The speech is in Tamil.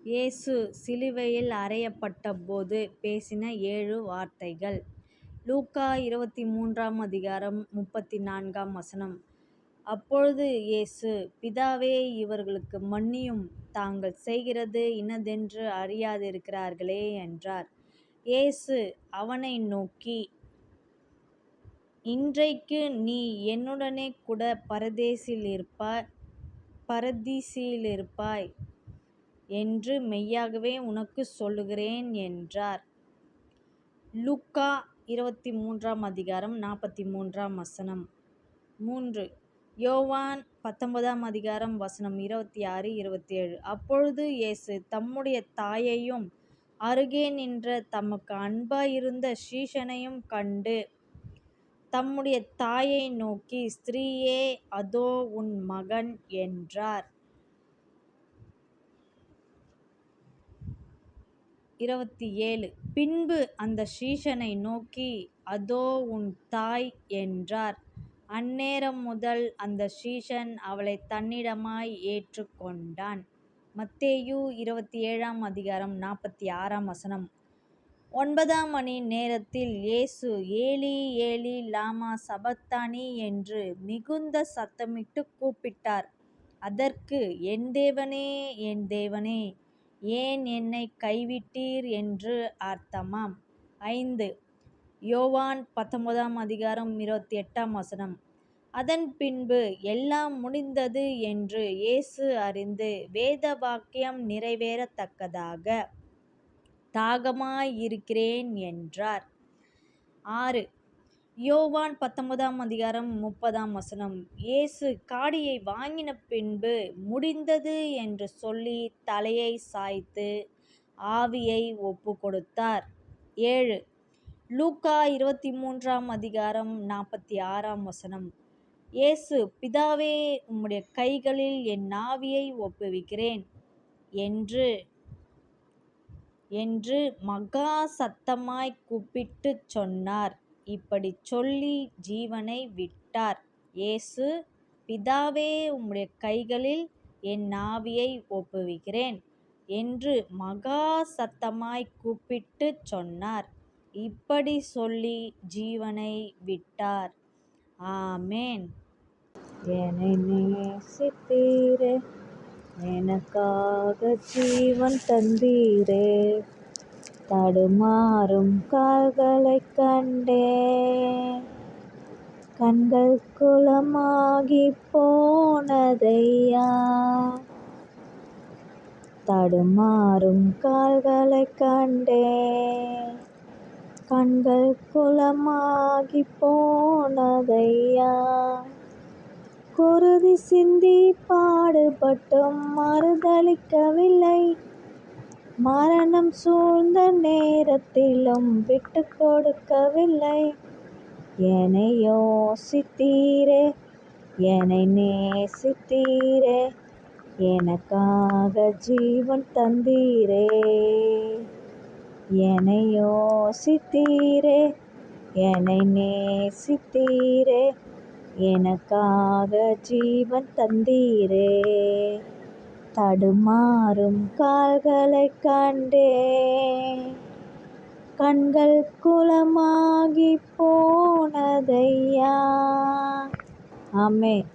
இயேசு சிலுவையில் அறையப்பட்டபோது பேசின 7 வார்த்தைகள். லூக்கா 23:34. அப்பொழுது இயேசு, பிதாவே, இவர்களுக்கு மன்னியும், தாங்கள் செய்கிறது இன்னதென்று அறியாதிருக்கிறார்களே என்றார். இயேசு அவனை நோக்கி, இன்றைக்கு நீ என்னுடனே கூட பரதீசிலிருப்பாய் என்று மெய்யாகவே உனக்குச் சொல்லுகிறேன் என்றார். லூக்கா 23:43. 3. யோவான் 19:26, 27. அப்பொழுது இயேசு தம்முடைய தாயையும் அருகே நின்ற தமக்கு அன்பாயிருந்த சீஷனையும் கண்டு தம்முடைய தாயை நோக்கி, ஸ்திரீயே, அதோ உன் மகன் என்றார். 27. பின்பு அந்தச் சீஷனை நோக்கி, அதோ உன் தாய் என்றார். அந்நேரம் முதல் அந்தச் சீஷன் அவளைத் தன்னிடமாய் ஏற்றுக் கொண்டான். மத்தேயு 27:46. 9 மணி நேரத்தில் இயேசு, ஏலி ஏலி லாமா சபக்தானி என்று மிகுந்த சத்தமிட்டுக் கூப்பிட்டார். அதற்கு, என் தேவனே, என் தேவனே, ஏன் என்னைக் கைவிட்டீர் என்று அர்த்தமாம். 5. யோவான் 19:28. அதன் பின்பு எல்லாம் முடிந்தது என்று இயேசு அறிந்து வேத வாக்கியம் நிறைவேறத்தக்கதாக, தாகமாயிருக்கிறேன் என்றார். 6. யோவான் 19:30. இயேசு காடியை வாங்கின பின்பு முடிந்தது என்று சொல்லி தலையைச் சாய்த்து ஆவியை ஒப்புக்கொடுத்தார். 7. லூக்கா 23:46. இயேசு, பிதாவே, உம்முடைய கைகளில் என் ஆவியை ஒப்புவிக்கிறேன் என்று மகா சத்தமாய்க் கூப்பிட்டுச் சொன்னார். இப்படிச் சொல்லி ஜீவனை விட்டார். இயேசு, பிதாவே, உம்முடைய கைகளில் என் ஆவியை ஒப்புவிக்கிறேன் என்று மகா சத்தமாய்க் கூப்பிட்டுச் சொன்னார். இப்படிச் சொல்லி ஜீவனை விட்டார். ஆமென். என்னை நேசித்தீரே, எனக்காக ஜீவன் தந்தீரே, தடுமாறும் கால்களைக் கண்டேன், கண்கள் குளமாகிப் போனதையா. தடுமாறும் கால்களைக் கண்டேன், கண்கள் குளமாகிப் போனதையா. குருதி சிந்தி பாடுபட்டும் மறுதலிக்கவில்லை, மரணம் சூழ்ந்த நேரத்திலும் விட்டுக் கொடுக்கவில்லை. என்னை யோசித்தீரே, என்னை நேசித்தீரே, எனக்காக ஜீவன் தந்தீரே. என்னை யோசித்தீரே, என்னை நேசித்தீரே, எனக்காக ஜீவன் தந்தீரே. தடுமாறும் கால்களைக் கண்டேன், கண்கள் குளமாகிப் போனதையா. ஆமென்.